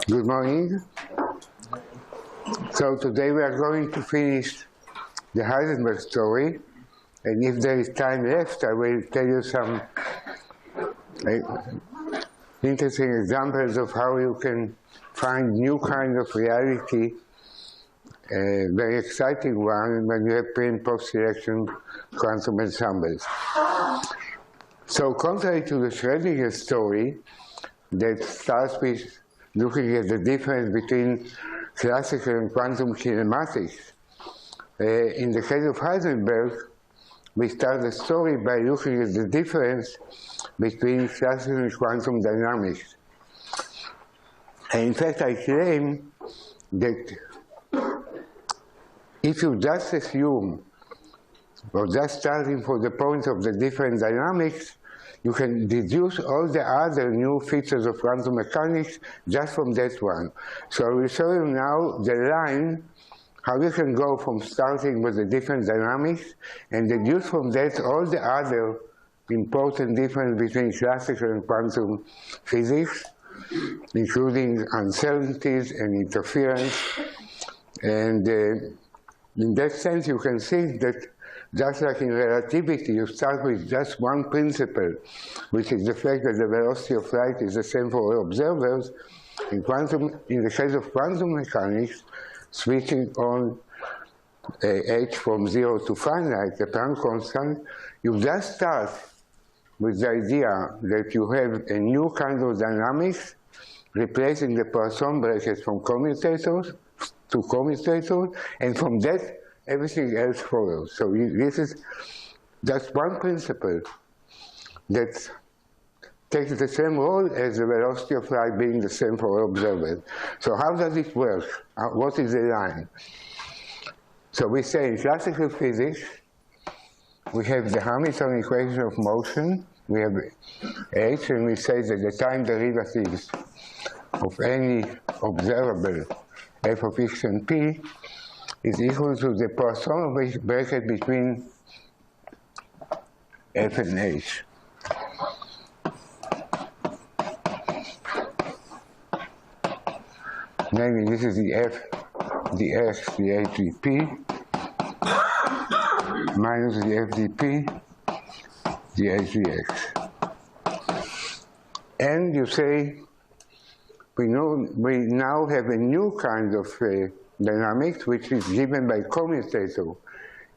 Good morning. So today we are going to finish the Heisenberg story, and if there is time left, I will tell you some interesting examples of how you can find new kind of reality, a very exciting one when you have pre- and post-selection quantum ensembles. So contrary to the Schrödinger story that starts with looking at the difference between classical and quantum kinematics, in the case of Heisenberg, we start the story by looking at the difference between classical and quantum dynamics. And in fact, I claim that if you just assume, or just starting from the point of the different dynamics, you can deduce all the other new features of quantum mechanics just from that one. So I will show you now the line, how you can go from starting with the different dynamics and deduce from that all the other important difference between classical and quantum physics, including uncertainties and interference. And in that sense, you can see that just like in relativity, you start with just one principle, which is the fact that the velocity of light is the same for all observers. In the case of quantum mechanics, switching on h from 0 to finite, the Planck constant, you just start with the idea that you have a new kind of dynamics, replacing the Poisson brackets from commutators to commutators, and from that, everything else follows. So this is just one principle that takes the same role as the velocity of light being the same for all observers. So how does it work? What is the line? So we say in classical physics, we have the Hamilton equation of motion. We have h, and we say that the time derivatives of any observable f of x and p is equal to the Poisson bracket between f and h. Namely, this is the f, the x, the h, the p, minus the f, the p, the h, the x. And you say, we now have a new kind of dynamics, which is given by commutator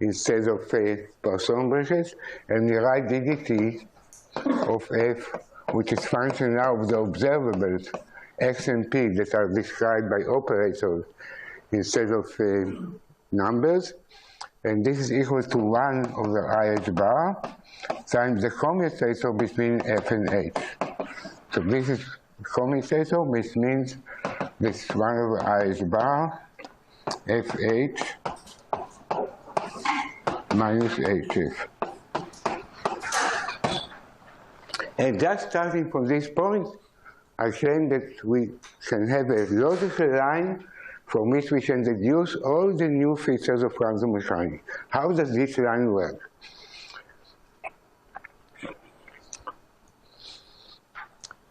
instead of Poisson brackets, and we write ddt of f, which is function now of the observables x and p that are described by operators instead of numbers, and this is equal to 1 over IH bar times the commutator between f and h. So this is commutator, which means this 1 over IH bar fh minus hf. And just starting from this point, I claim that we can have a logical line from which we can deduce all the new features of quantum mechanics. How does this line work?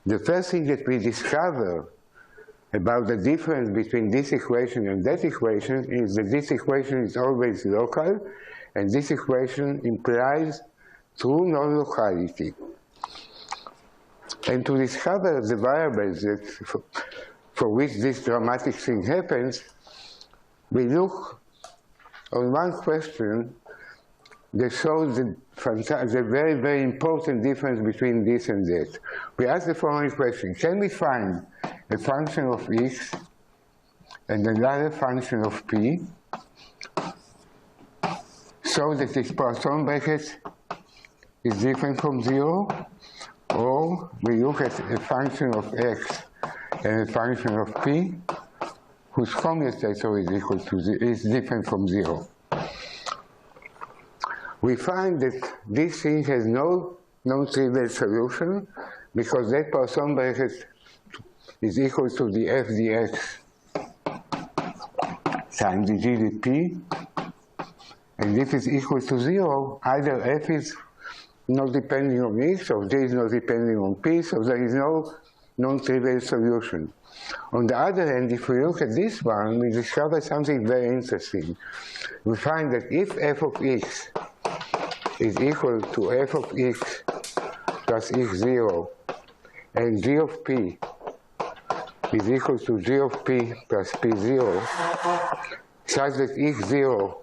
The first thing that we discover about the difference between this equation and that equation is that this equation is always local, and this equation implies true non-locality. And to discover the variables that for which this dramatic thing happens, we look on one question that shows the very, very important difference between this and that. We ask the following question: can we find a function of x and another function of p so that this Poisson bracket is different from 0? Or we look at a function of x and a function of p whose commutator is different from 0. We find that this thing has no non-trivial solution because that Poisson bracket is equal to the f dx times the g dp, and if it's equal to 0, either f is not depending on x or g is not depending on p, so there is no non-trivial solution. On the other hand, if we look at this one, we discover something very interesting. We find that if f of x is equal to f of x plus x0, and g of p is equal to g of p plus p0, such that x0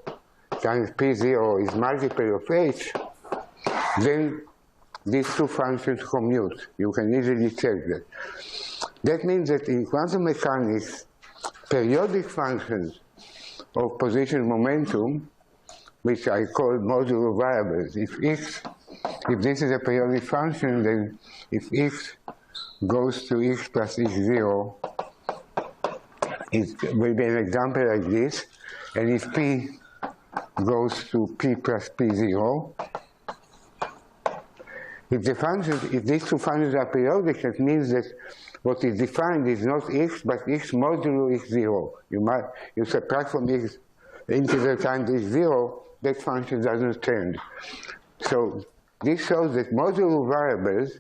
times p0 is multiple of h, then these two functions commute. You can easily check that. That means that in quantum mechanics, periodic functions of position momentum, which I call modular variables, if this is a periodic function, then if x goes to x plus x0, it will be an example like this, and if p goes to p plus p0, if these two functions are periodic, that means that what is defined is not x, but x modulo x0. You subtract from x integer times x0, that function doesn't change. So this shows that modulo variables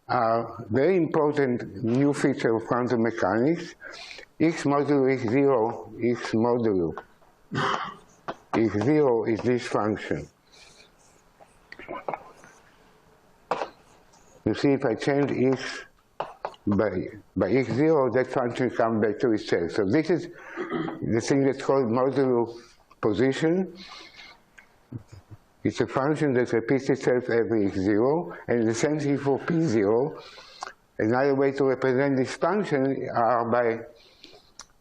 are very important new feature of quantum mechanics. X modulo x0, x modulo x0 is this function. You see, if I change x by x0, that function comes back to itself. So this is the thing that's called modulo position. It's a function that repeats itself every x0, and the same thing for p0. Another way to represent this function are by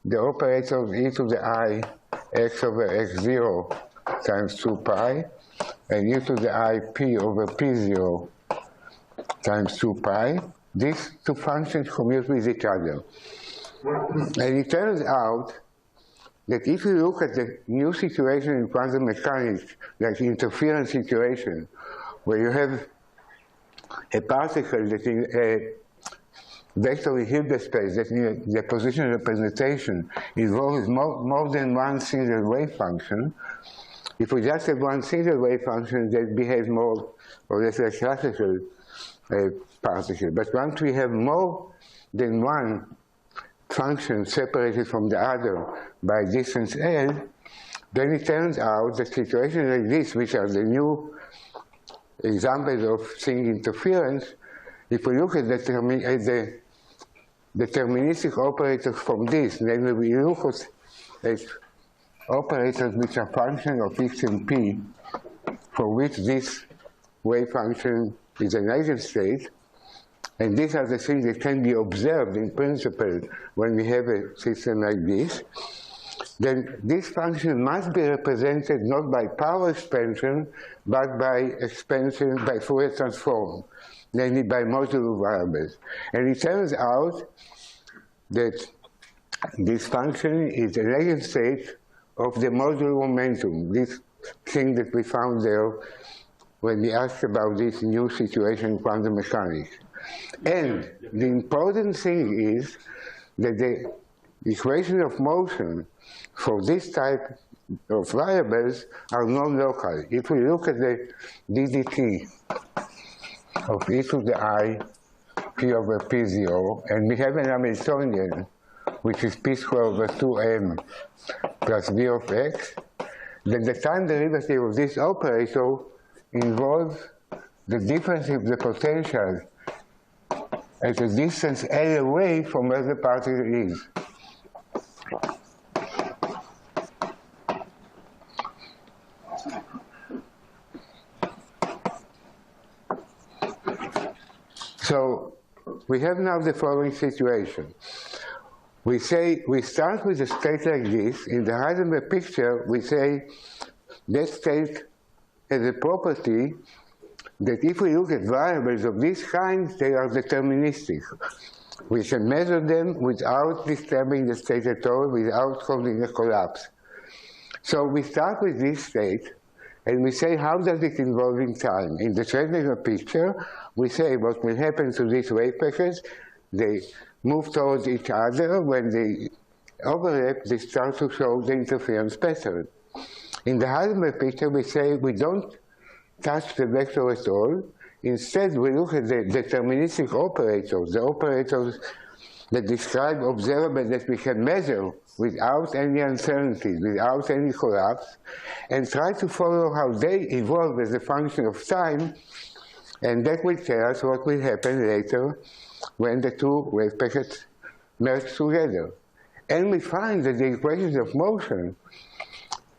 the operator of e to the I x over x0 times 2 pi, and e to the I p over p0 times 2 pi. These two functions commute with each other. And it turns out that if you look at the new situation in quantum mechanics, like interference situation, where you have a particle that in a vector in Hilbert space, that in the position representation involves more than one single wave function, if we just have one single wave function that behaves more or less like classical particle. But once we have more than one function separated from the other by distance L, then it turns out that situations like this, which are the new examples of string interference, if we look at the deterministic operators from this, then we look at operators which are functions of x and p, for which this wave function is an eigenstate, and these are the things that can be observed in principle when we have a system like this, then this function must be represented not by power expansion, but by expansion by Fourier transform, namely by modulo variables. And it turns out that this function is an eigenstate of the modular momentum, this thing that we found there when we asked about this new situation in quantum mechanics. And the important thing is that the equation of motion for this type of variables are non-local. If we look at the ddt of e to the I p over p0, and we have an Hamiltonian, which is p squared over 2m plus v of x, then the time derivative of this operator involves the difference of the potential at a distance L away from where the particle is. So we have now the following situation. We start with a state like this. In the Heisenberg picture, we say that state has a property that if we look at variables of this kind, they are deterministic. We can measure them without disturbing the state at all, without causing a collapse. So we start with this state, and we say, how does it evolve in time? In the Schrödinger picture, we say what will happen to these wave packets. They move towards each other. When they overlap, they start to show the interference pattern. In the Heisenberg picture, we say we don't touch the vector at all, instead we look at the deterministic operators, the operators that describe observables that we can measure without any uncertainty, without any collapse, and try to follow how they evolve as a function of time, and that will tell us what will happen later when the two wave packets merge together. And we find that the equations of motion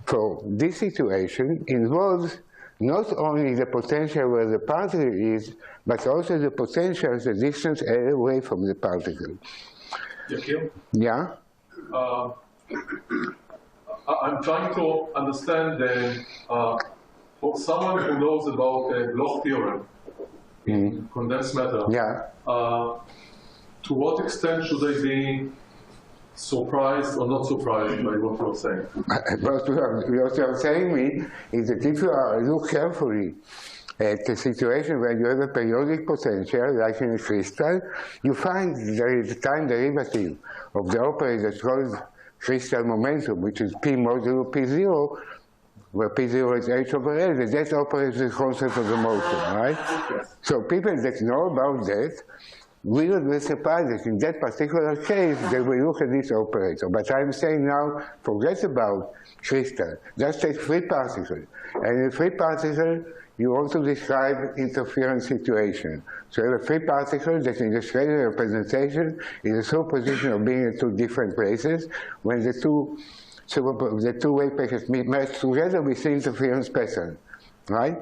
for this situation involves not only the potential where the particle is, but also the potential the distance L away from the particle. Yakir? Yeah? I'm trying to understand for someone who knows about the Bloch theorem in condensed matter, Yeah. To what extent should I be surprised or not surprised by what you're saying? What you're saying me is that if you look carefully at the situation where you have a periodic potential, like in a crystal, you find there is a time derivative of the operator that's called crystal momentum, which is P modulo P0, where P0 is H over L, that operates the concept of the motion, right? Okay. So people that know about that will not be surprised that in that particular case they will look at this operator. But I'm saying now, forget about crystal. Just take free particle. And in a free particle, you want to describe interference situation. So you have a free particle that in the Schrödinger representation is a superposition of being in two different places. When the two wave packets merge together, we see interference pattern, right?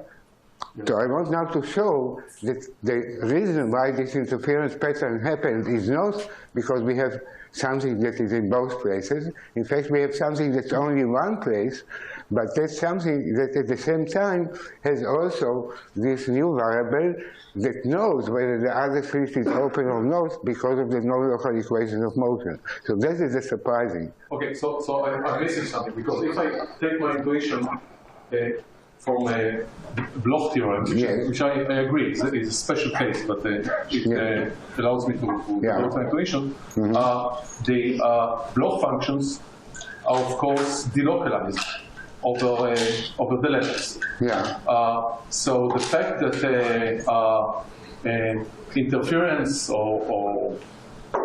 So I want now to show that the reason why this interference pattern happened is not because we have something that is in both places. In fact, we have something that's only in one place, but that's something that at the same time has also this new variable that knows whether the other slit is open or not because of the non-local equation of motion. So that is the surprising. Okay, so I'm missing something, because if I take my intuition from a Bloch theorem, which I agree is a special case, but it allows me to develop my intuition. The Bloch functions are, of course, delocalized over the levels. So the fact that interference or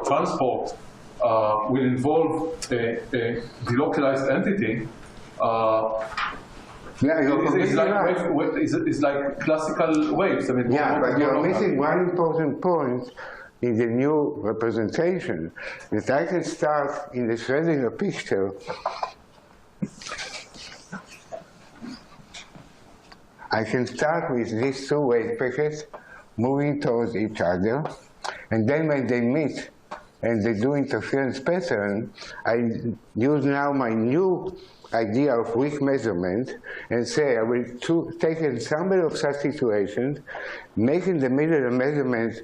transport will involve a delocalized entity it's like classical waves. I mean, but you're missing one important point in the new representation, that I can start in the Schrödinger picture. I can start with these two wave packets moving towards each other, and then when they meet and they do interference pattern, I use now my new idea of weak measurement and say I will take an ensemble of such situations, making the middle a measurement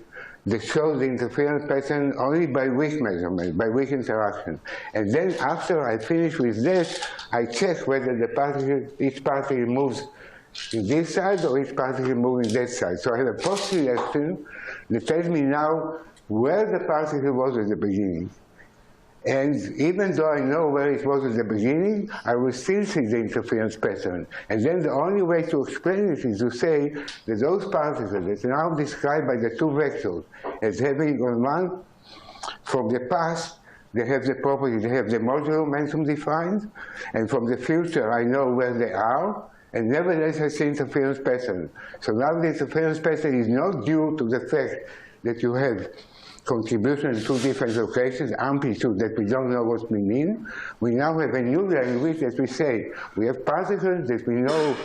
that shows the interference pattern only by weak measurement, by weak interaction. And then after I finish with this, I check whether the particle, each particle moves in this side or each particle moves in that side. So I have a post-selection that tells me now where the particle was at the beginning. And even though I know where it was at the beginning, I will still see the interference pattern. And then the only way to explain it is to say that those particles that are now described by the two vectors as having on one, from the past, they have the property, they have the modular momentum defined, and from the future I know where they are, and nevertheless I see interference pattern. So now the interference pattern is not due to the fact that you have contribution in two different locations, amplitude that we don't know what we mean. We now have a new language that we say we have particles that we know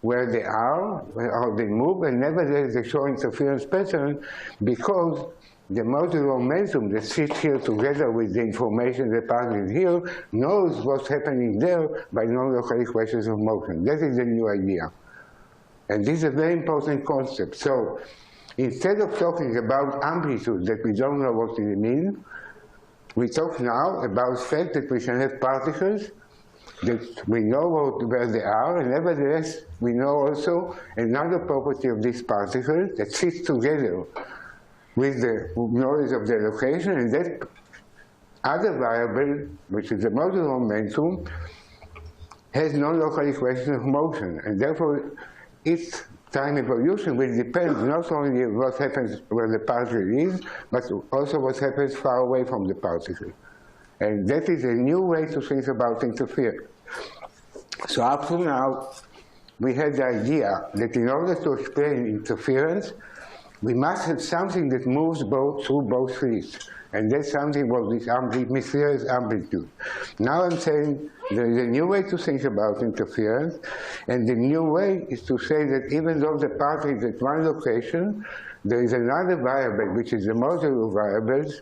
where they are, how they move, and nevertheless they show interference pattern because the modular momentum that sits here together with the information the particle here knows what's happening there by non-local equations of motion. That is the new idea. And this is a very important concept. So instead of talking about amplitude that we don't know what they mean, we talk now about the fact that we can have particles that we know where they are, and nevertheless we know also another property of this particle that sits together with the knowledge of their location, and that other variable, which is the modular momentum, has non-local equation of motion, and therefore its time evolution will depend not only on what happens where the particle is, but also what happens far away from the particle. And that is a new way to think about interference. So up to now, we had the idea that in order to explain interference, we must have something that moves through both fields. And that something was this mysterious amplitude. Now I'm saying there is a new way to think about interference, and the new way is to say that even though the particle is at one location, there is another variable, which is the module of variables,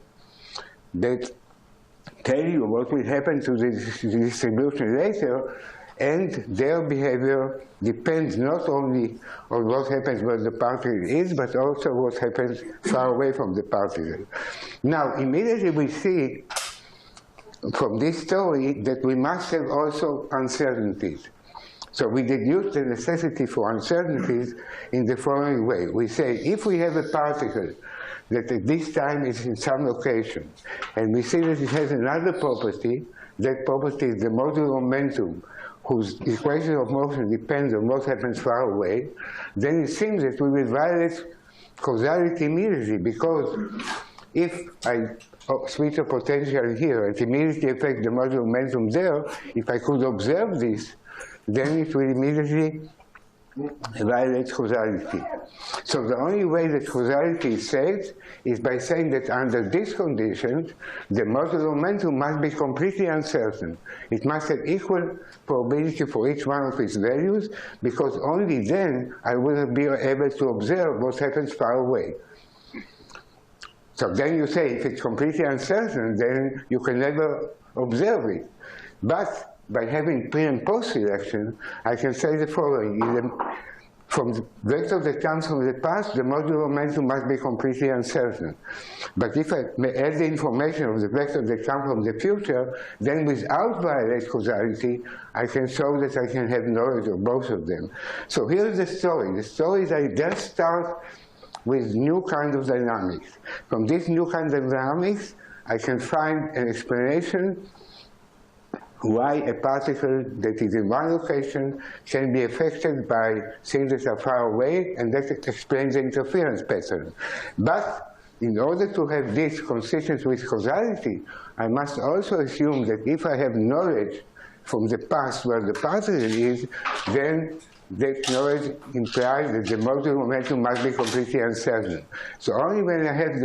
that tell you what will happen to the distribution later, and their behavior depends not only on what happens where the particle is, but also what happens far away from the particle. Now, immediately we see from this story that we must have also uncertainties. So we deduce the necessity for uncertainties in the following way. We say, if we have a particle that at this time is in some location, and we see that it has another property, that property is the modular momentum, whose equation of motion depends on what happens far away, then it seems that we will violate causality immediately, because if I switch a potential here, it immediately affects the modular momentum there. If I could observe this, then it will immediately violate causality. So the only way that causality is saved is by saying that under these conditions, the modular momentum must be completely uncertain. It must have equal probability for each one of its values, because only then I will be able to observe what happens far away. So then you say, if it's completely uncertain, then you can never observe it. But by having pre- and post-selection, I can say the following. From the vector that comes from the past, the modular momentum must be completely uncertain. But if I add the information of the vector that comes from the future, then without violate causality, I can show that I can have knowledge of both of them. So here's the story. The story is I just start with new kind of dynamics. From this new kind of dynamics, I can find an explanation why a particle that is in one location can be affected by things that are far away, and that explains the interference pattern. But in order to have this consistent with causality, I must also assume that if I have knowledge from the past where the particle is, then that knowledge implies that the modular momentum must be completely uncertain. So only when I have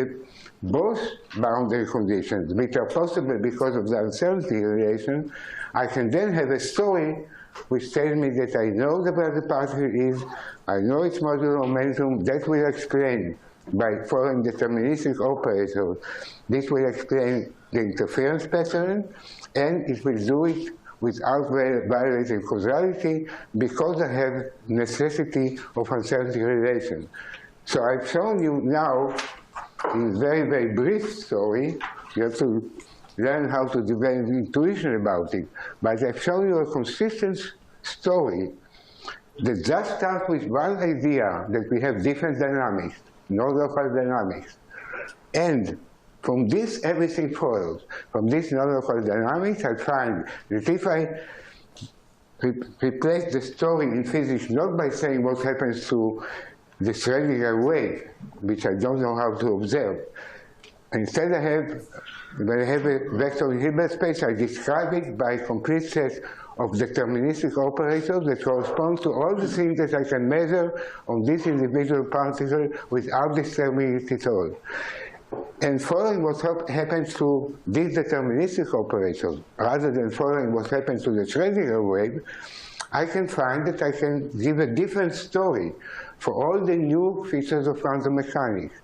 both boundary conditions, which are possible because of the uncertainty relation, I can then have a story which tells me that I know where the particle is, I know its modular momentum. That will explain, by following deterministic operators, this will explain the interference pattern, and it will do it without violating causality, because I have necessity of uncertainty relation. So I've shown you now, in a very, very brief story, you have to learn how to develop intuition about it, but I've shown you a consistent story that just starts with one idea that we have different dynamics, non-local dynamics. And from this, everything follows. From this non-local dynamics, I find that if I replace the story in physics not by saying what happens to the Schrödinger wave, which I don't know how to observe, instead when I have a vector in Hilbert space, I describe it by a complete set of deterministic operators that correspond to all the things that I can measure on this individual particle without disturbing it at all. And following what happens to these deterministic operators, rather than following what happens to the Schrödinger wave, I can find that I can give a different story for all the new features of quantum mechanics.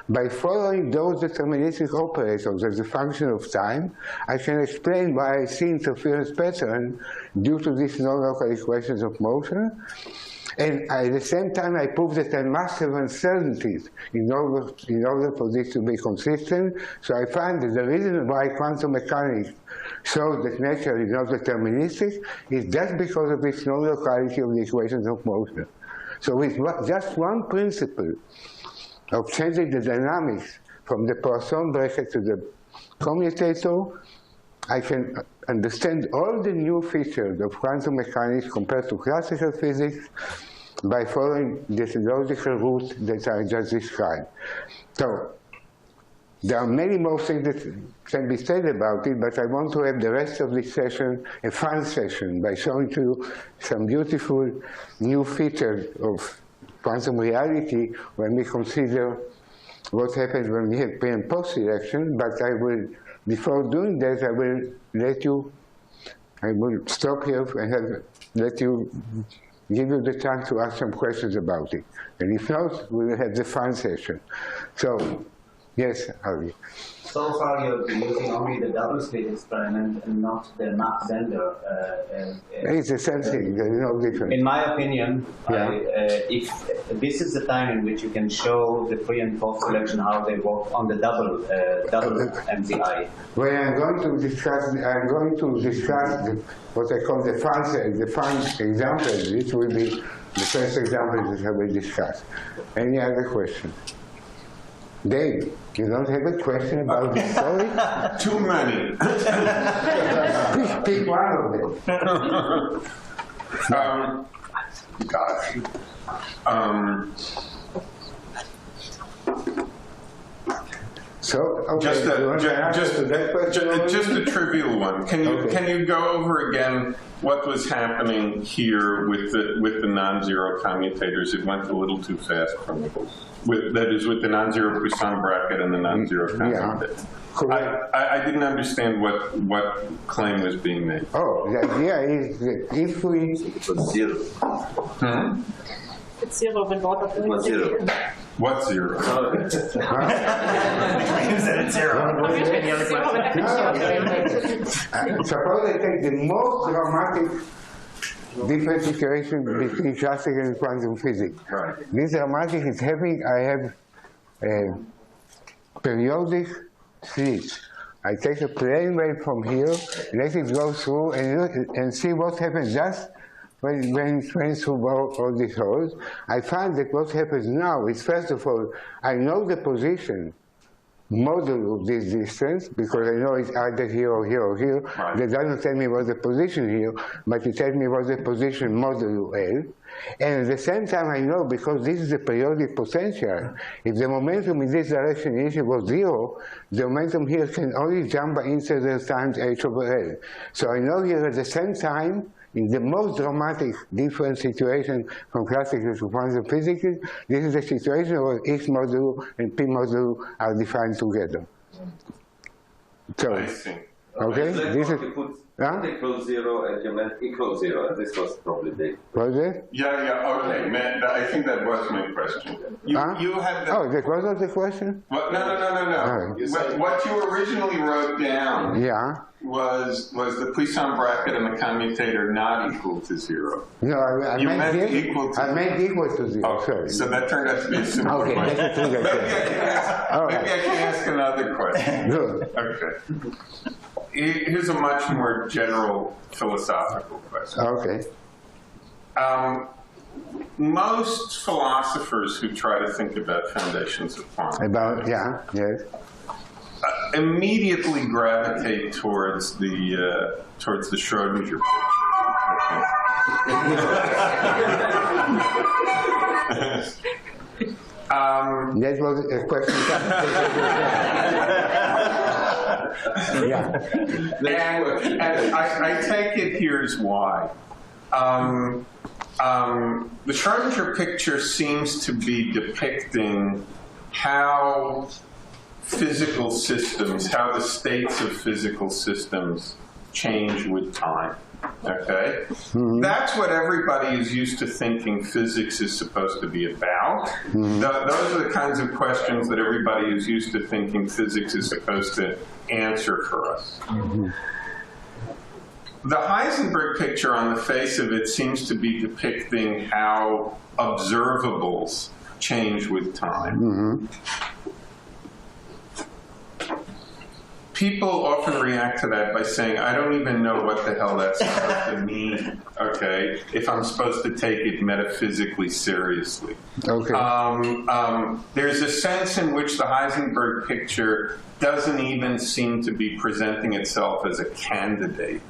By following those deterministic operators as a function of time, I can explain why I see interference pattern due to these non-local equations of motion. And at the same time, I prove that I must have uncertainties in order for this to be consistent. So I find that the reason why quantum mechanics shows that nature is not deterministic is just because of its non-locality of the equations of motion. So with just one principle of changing the dynamics from the Poisson bracket to the commutator, I can understand all the new features of quantum mechanics compared to classical physics, by following this logical route that I just described. So there are many more things that can be said about it, but I want to have the rest of this session a fun session by showing to you some beautiful new features of quantum reality when we consider what happens when we have pre- and post-selection. But I will, before doing that, I will stop here and give you the chance to ask some questions about it. And if not, we will have the fun session. So, yes, Avi. So far, you're using only the double-slit experiment and not the Mach-Zehnder. It's the same thing. There is no difference. In my opinion, Yeah. if this is the time in which you can show the pre and post selection how they work on the double MZI. When I'm going to discuss what I call the fun example. This will be the first example that I will discuss. Any other questions? Dave, you don't have a question about the story? Too many. Please pick one of them. Gosh. So, okay, just a trivial one. Can you go over again what was happening here with the non-zero commutators? It went a little too fast for me. That is, with the non-zero Poisson bracket and the non-zero commutator. Correct. I didn't understand what claim was being made. Oh, the idea is that if we... It was zero. Hmm? It's zero when both of them What's zero? What's zero? Claims that it's zero. Suppose I take the most dramatic different situation between classical and quantum physics. Right. This dramatic is I have periodic slits. I take a plane wave from here, let it go through, and see what happens just when it went through all these holes. I find that what happens now is, first of all, I know the position model of this distance, because I know it's either here or here or here. Right. That doesn't tell me what's the position here, but it tells me what's the position model L. And at the same time, I know, because this is a periodic potential, if the momentum in this direction initially was zero, the momentum here can only jump by incidence times h over L. So I know here at the same time, in the most dramatic different situation from classical to quantum physics, this is a situation where X modulo and P modulo are defined together. So, I see. okay, this is... Huh? Equals zero and you meant equals zero, and this was probably the... Was it? Yeah, okay. Man, I think that was my question. You had the... Oh, that wasn't the question? What? No. Right. What you originally wrote down was the Poisson bracket and the commutator not equal to zero. No, I meant equal to zero. Okay, sorry. so that turned out to be a simple Okay, question. that's the thing Maybe I can ask another question. Good. Okay. Here's a much more general philosophical question. Okay. Most philosophers who try to think about foundations of quantum Yes. immediately gravitate towards the Schrödinger picture. That was a question. Yeah. And I take it here's why. The Schrödinger picture seems to be depicting how physical systems, how the states of physical systems change with time. Okay? Mm-hmm. That's what everybody is used to thinking physics is supposed to be about. Mm-hmm. Those are the kinds of questions that everybody is used to thinking physics is supposed to answer for us. Mm-hmm. The Heisenberg picture on the face of it seems to be depicting how observables change with time. Mm-hmm. People often react to that by saying, I don't even know what the hell that's supposed to mean, okay, if I'm supposed to take it metaphysically seriously. Okay. There's a sense in which the Heisenberg picture doesn't even seem to be presenting itself as a candidate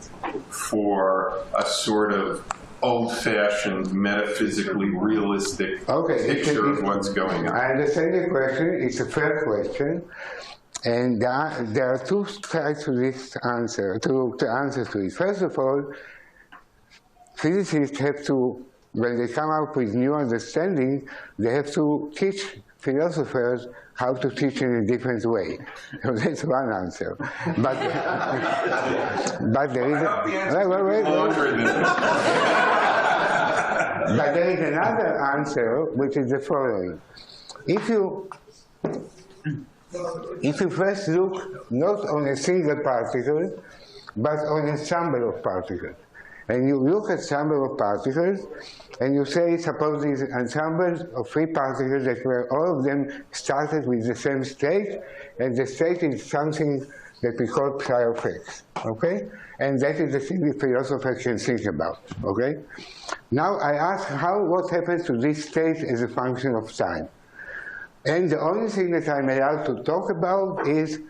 for a sort of old-fashioned, metaphysically realistic picture of what's going on. I understand the question. It's a fair question. And there are two sides to this answer, to answer to it. First of all, physicists have to, when they come up with new understanding, they have to teach philosophers how to teach in a different way. So that's one answer. But there is but there is another answer, which is the following. If you first look not on a single particle, but on an ensemble of particles, and you look at ensemble of particles, and you say, suppose these ensembles of three particles that were all of them started with the same state, and the state is something that we call psi of x, okay? And that is the thing the philosopher can think about, okay? Now I ask what happens to this state as a function of time? And the only thing that I'm allowed to talk about is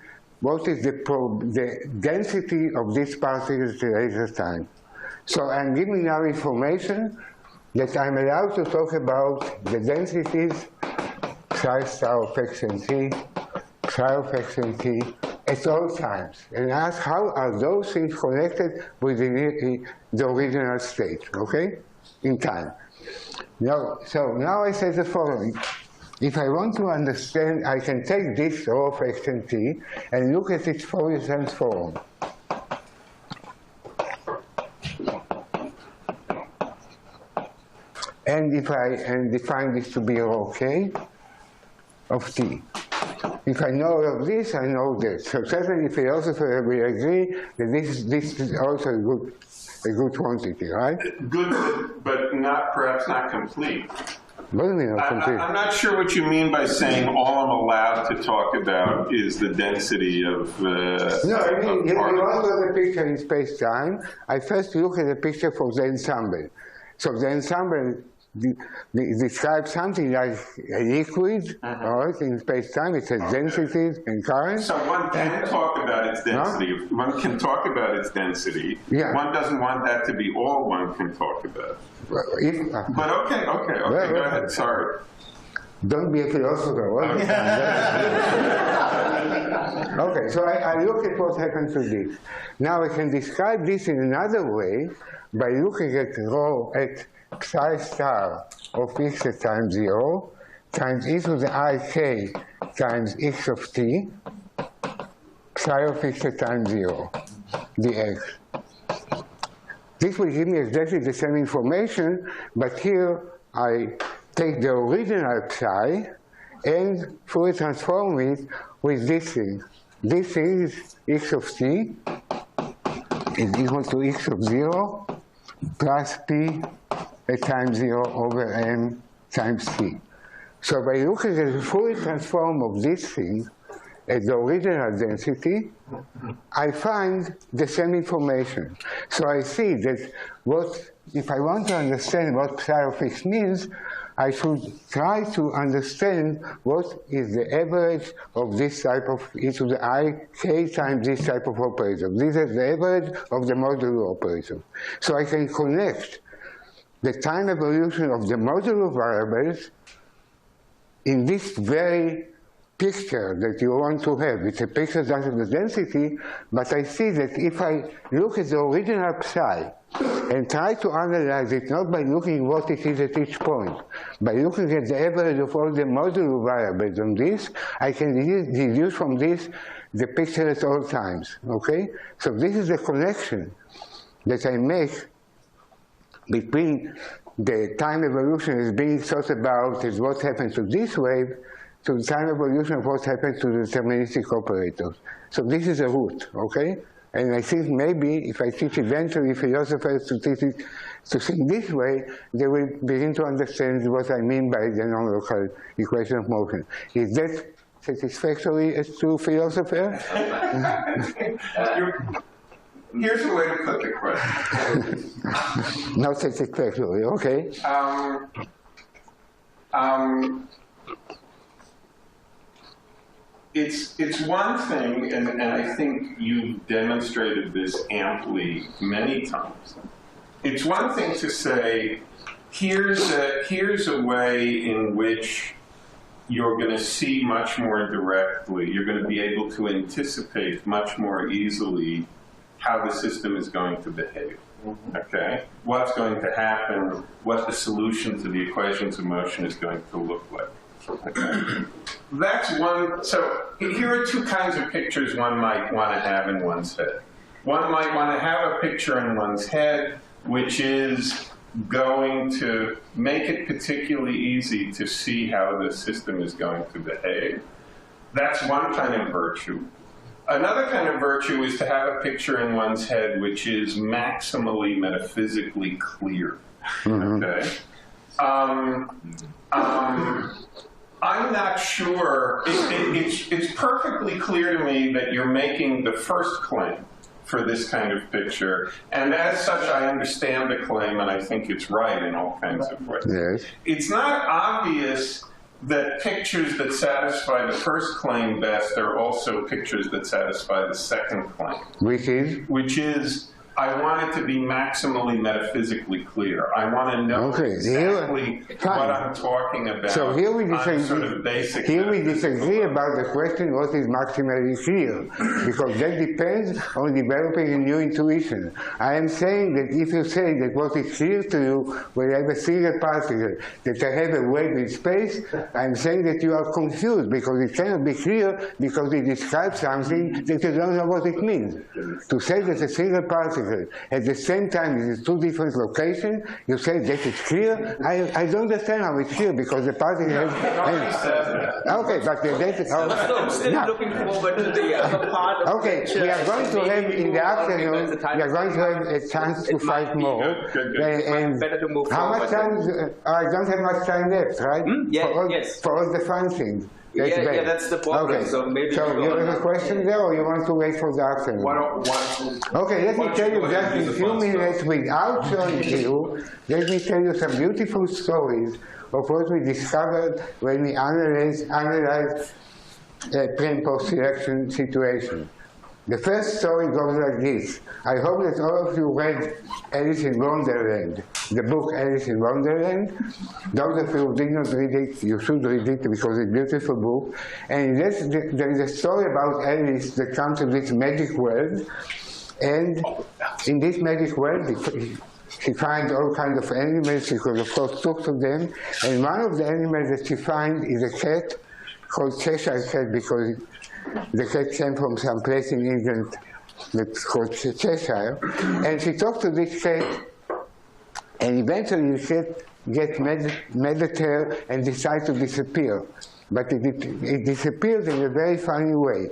what is the density of these particles at a later time. So I'm giving now information that I'm allowed to talk about the densities psi star of x and t, psi of x and t at all times, and ask how are those things connected with the original state, okay, in time. So now I say the following. If I want to understand, I can take this rho of x and t and look at its Fourier transform. And define this to be rho k of t. If I know all of this, I know that. So certainly philosophers will agree that this is also a good quantity, right? Good, but perhaps not complete. What do you mean not complete? I'm not sure what you mean by saying all I'm allowed to talk about is the density of No, I mean, you want to have a picture in space-time. I first look at the picture for the ensemble. So the ensemble describes something like a liquid, right, in space-time. It has densities and currents. So one can talk about its density. No? One can talk about its density. Yeah. One doesn't want that to be all one can talk about. Well, but okay, go ahead, sorry. Don't be a philosopher. Okay, so I look at what happens to this. Now I can describe this in another way by looking at psi star of x at time 0 times e to the ik times x of t, psi of x at time 0, dx. This will give me exactly the same information, but here I take the original psi and Fourier transform it with this thing. This thing is x of t is equal to x of 0 plus p at time 0 over m times t. So by looking at the Fourier transform of this thing at the original density, I find the same information. So I see that if I want to understand what psi of x means, I should try to understand what is the average of this type of e to the I k times this type of operator. This is the average of the modulo operator. So I can connect the time evolution of the modulo variables in this very picture that you want to have. It's a picture that of the density, but I see that if I look at the original psi and try to analyze it, not by looking what it is at each point, by looking at the average of all the modulo variables on this, I can deduce from this the picture at all times, okay? So this is the connection that I make between the time evolution is being thought about as what happens to this wave, to the time evolution of what happens to the deterministic operators. So this is a root, okay? And I think maybe if I teach eventually philosophers to think this way, they will begin to understand what I mean by the non-local equation of motion. Is that satisfactory as to philosopher? Here's a way to put the question. Not satisfactory, okay. It's one thing, and I think you've demonstrated this amply many times, it's one thing to say, here's a way in which you're going to see much more directly, you're going to be able to anticipate much more easily how the system is going to behave. Okay? What's going to happen, what the solution to the equations of motion is going to look like. Okay? That's one. So here are two kinds of pictures one might want to have in one's head. One might want to have a picture in one's head which is going to make it particularly easy to see how the system is going to behave. That's one kind of virtue. Another kind of virtue is to have a picture in one's head which is maximally metaphysically clear. Okay? I'm not sure. It's perfectly clear to me that you're making the first claim for this kind of picture, and as such I understand the claim and I think it's right in all kinds of ways. Yes. It's not obvious that pictures that satisfy the first claim best are also pictures that satisfy the second claim. Which is, I want it to be maximally metaphysically clear. I want to know exactly what I'm talking about. So here we disagree, sort of basic about the question what is maximally clear, because that depends on developing a new intuition. I am saying that if you say that what is clear to you when I have a single particle, that I have a wave in space, I'm saying that you are confused, because it cannot be clear because it describes something that you don't know what it means. To say that a single particle at the same time in two different locations, you say that it's clear. I don't understand how it's clear, because the particle has... Okay, but I'm still looking forward to the other part of okay, we are going to have, in the afternoon, we are going to have a chance to fight more. And better to move how much time? I don't have much time left, right? Yes. For all the fun things. Yeah, that's the problem. Okay. So maybe you have a question there, or you want to wait for the afternoon? Okay, let me tell you just in a few minutes, without showing you, let me tell you some beautiful stories of what we discovered when we analyzed pre- and post-selection situation. The first story goes like this. I hope that all of you read Alice in Wonderland, the book Alice in Wonderland. Those of you who did not read it, you should read it because it's a beautiful book. And there is a story about Alice that comes to this magic world. And in this magic world, she finds all kinds of animals. She could, of course, talk to them. And one of the animals that she finds is a cat called Cheshire Cat, because the cat came from some place in England that's called Cheshire. And she talked to this cat, and eventually the cat gets mad at her and decides to disappear. But it disappears in a very funny way.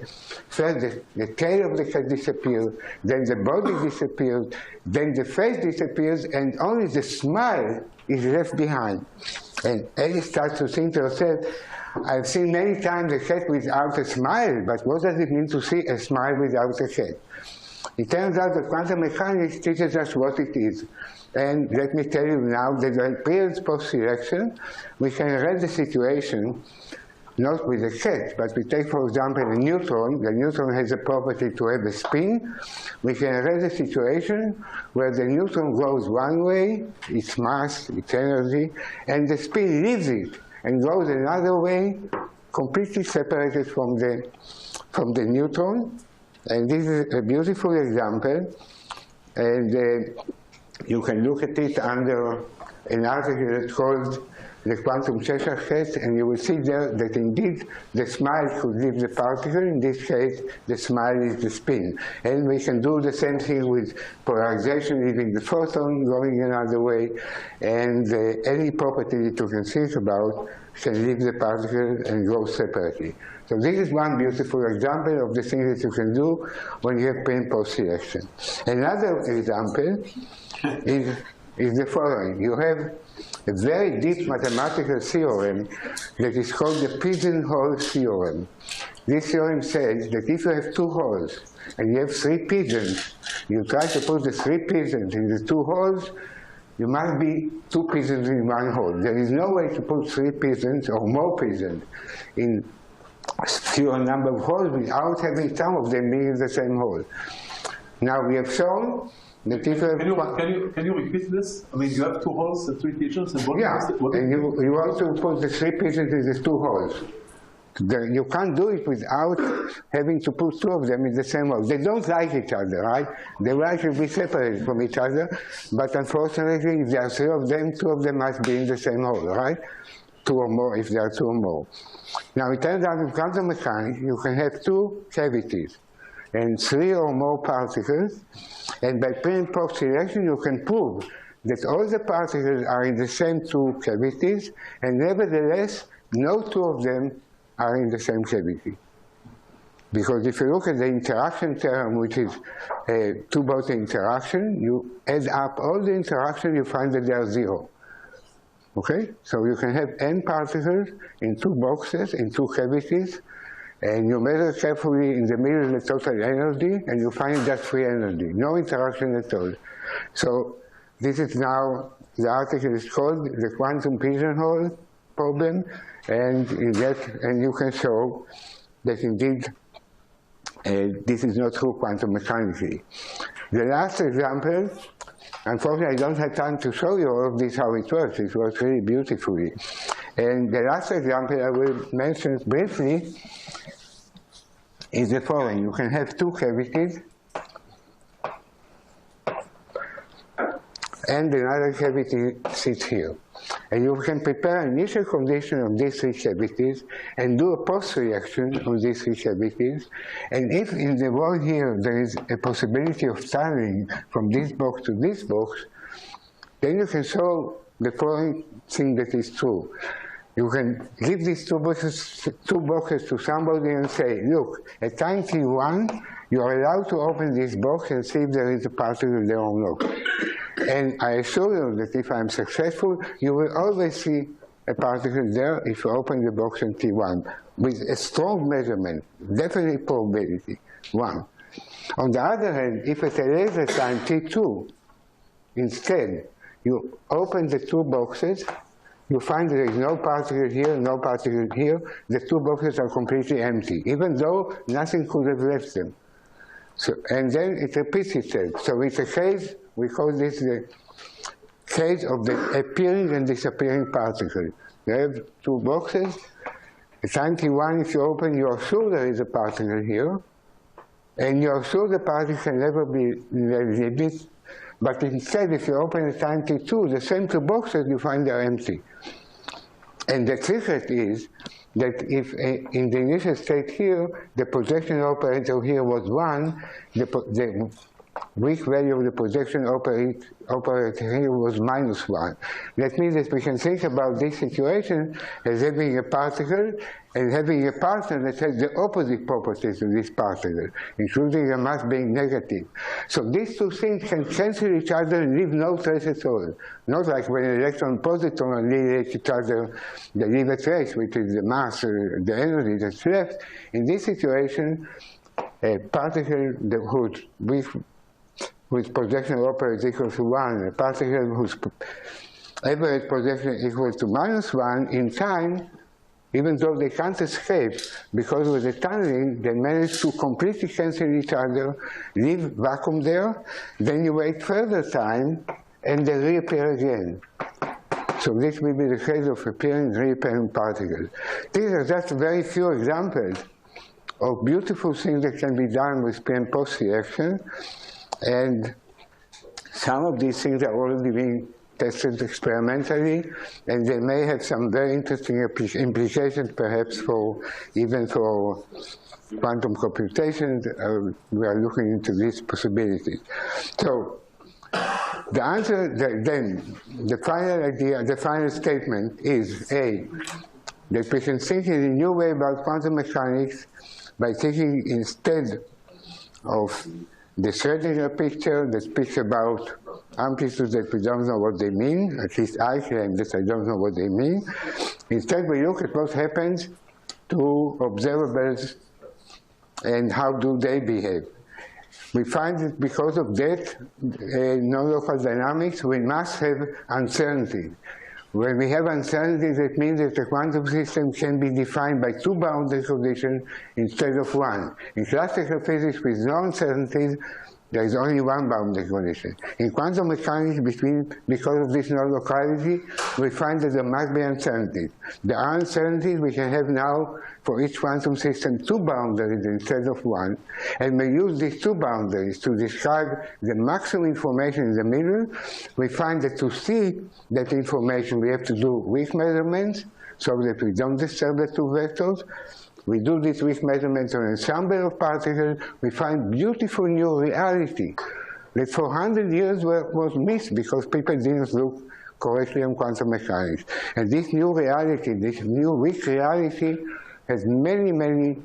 First, the tail of the cat disappears, then the body disappears, then the face disappears, and only the smile is left behind. And Alice starts to think to herself, I've seen many times a cat without a smile, but what does it mean to see a smile without a cat? It turns out that quantum mechanics teaches us what it is. And let me tell you now that in pre- and post-selection, we can read the situation not with a cat, but we take, for example, a neutron. The neutron has a property to have a spin. We can read a situation where the neutron goes one way, its mass, its energy, and the spin leaves it and goes another way, completely separated from the neutron. And this is a beautiful example. And you can look at it under an article that's called The Quantum Cheshire Cat, and you will see there that indeed the smile could leave the particle. In this case, the smile is the spin. And we can do the same thing with polarization, leaving the photon going another way. And any property that you can think about can leave the particle and go separately. So this is one beautiful example of the things that you can do when you have pre- and post-selection. Another example is the following. You have a very deep mathematical theorem that is called the pigeonhole theorem. This theorem says that if you have two holes and you have three pigeons, you try to put the three pigeons in the two holes, you must be two pigeons in one hole. There is no way to put three pigeons or more pigeons in a fewer number of holes without having some of them being in the same hole. Now we have shown that if Can you repeat this? I mean, you have two holes and three pigeons, and and you also put the three pigeons in the two holes. You can't do it without having to put two of them in the same hole. They don't like each other, right? They would like to be separated from each other, but unfortunately, if there are three of them, two of them must be in the same hole, right? Two or more, if there are two or more. Now, it turns out in quantum mechanics, you can have two cavities and three or more particles, and by pre and post selection, you can prove that all the particles are in the same two cavities, and nevertheless, no two of them are in the same cavity. Because if you look at the interaction term, which is a two-Bose interaction, you add up all the interaction, you find that they are zero. Okay? So you can have n particles in two boxes, in two cavities, and you measure carefully in the middle the total energy, and you find just free energy, no interaction at all. So this is now, the article is called the quantum pigeonhole problem, and you can show that indeed this is not true quantum mechanically. The last example, unfortunately I don't have time to show you all of this how it works. It works really beautifully. And the last example I will mention briefly is the following. You can have two cavities and another cavity sits here. And you can prepare an initial condition of these three cavities and do a post-reaction on these three cavities. And if in the wall here there is a possibility of tunneling from this box to this box, then you can show the following thing that is true. You can give these two boxes to somebody and say, look, at time t1, you are allowed to open this box and see if there is a particle there or not. And I assure you that if I'm successful, you will always see a particle there if you open the box in T1 with a strong measurement, definitely probability, 1. On the other hand, if at a later time, T2, instead, you open the two boxes, you find there is no particle here, no particle here. The two boxes are completely empty, even though nothing could have left them. So, and then it repeats itself. So it's a case, we call this the case of the appearing and disappearing particle. You have two boxes. At time t1, if you open, you are sure there is a particle here, and you are sure the particle can never be in the limit. But instead, if you open at time t2, the same two boxes, you find they're empty. And the secret is that if in the initial state here, the projection operator here was 1, the weak value of the projection operator here was -1. That means that we can think about this situation as having a particle and having a partner that has the opposite properties of this particle, including the mass being negative. So these two things can cancel each other and leave no trace at all. Not like when an electron and positron annihilate each other, they leave a trace, which is the mass, the energy that's left. In this situation, a particle whose projection operator is equal to 1, a particle whose average projection is equal to -1, in time, even though they can't escape, because with the tunneling, they manage to completely cancel each other, leave vacuum there, then you wait further time, and they reappear again. So this will be the case of appearing and reappearing particles. These are just very few examples of beautiful things that can be done with pre and post reaction. And some of these things are already being tested experimentally, and they may have some very interesting implications, perhaps even for quantum computation. We are looking into these possibilities. So the answer, then, the final idea, the final statement is A, that we can think in a new way about quantum mechanics by thinking instead of the Schrödinger picture that speaks about amplitudes that we don't know what they mean, at least I claim that I don't know what they mean. Instead, we look at what happens to observables and how do they behave. We find that because of that non-local dynamics, we must have uncertainty. When we have uncertainty, that means that the quantum system can be defined by two boundary conditions instead of one. In classical physics with no uncertainties, There is only one boundary condition. In quantum mechanics, because of this non-locality, we find that there must be uncertainties. There are uncertainties. We can have now, for each quantum system, 2 boundaries instead of 1. And we use these 2 boundaries to describe the maximum information in the middle. We find that to see that information, we have to do weak measurements so that we don't disturb the 2 vectors. We do these weak measurements on an ensemble of particles. We find beautiful new reality that for 100 years was missed because people didn't look correctly on quantum mechanics. And this new reality, this new weak reality, has many, many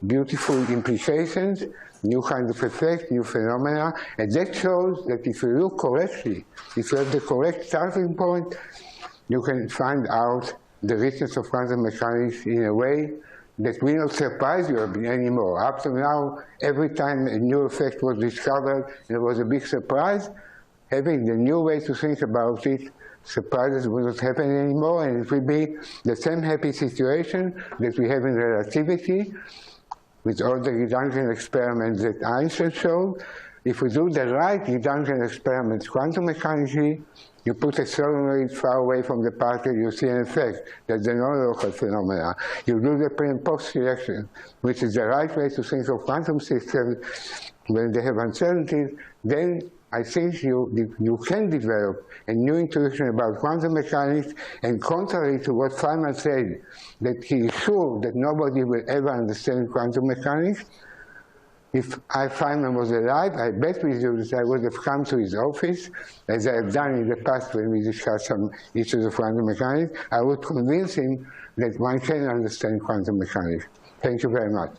beautiful implications, new kinds of effects, new phenomena, and that shows that if you look correctly, if you have the correct starting point, you can find out the richness of quantum mechanics in a way that will not surprise you anymore. Up to now, every time a new effect was discovered, there was a big surprise. Having the new way to think about it, surprises will not happen anymore, and it will be the same happy situation that we have in relativity with all the Gedanken experiments that Einstein showed. If we do the right Gedanken experiments quantum mechanically, you put a solenoid far away from the particle, you see an effect. That's the non-local phenomena. You do the pre and post selection, which is the right way to think of quantum systems when they have uncertainties. Then I think you can develop a new intuition about quantum mechanics, and contrary to what Feynman said, that he is sure that nobody will ever understand quantum mechanics, if Feynman was alive, I bet with you that I would have come to his office, as I have done in the past when we discussed some issues of quantum mechanics. I would convince him that one can understand quantum mechanics. Thank you very much.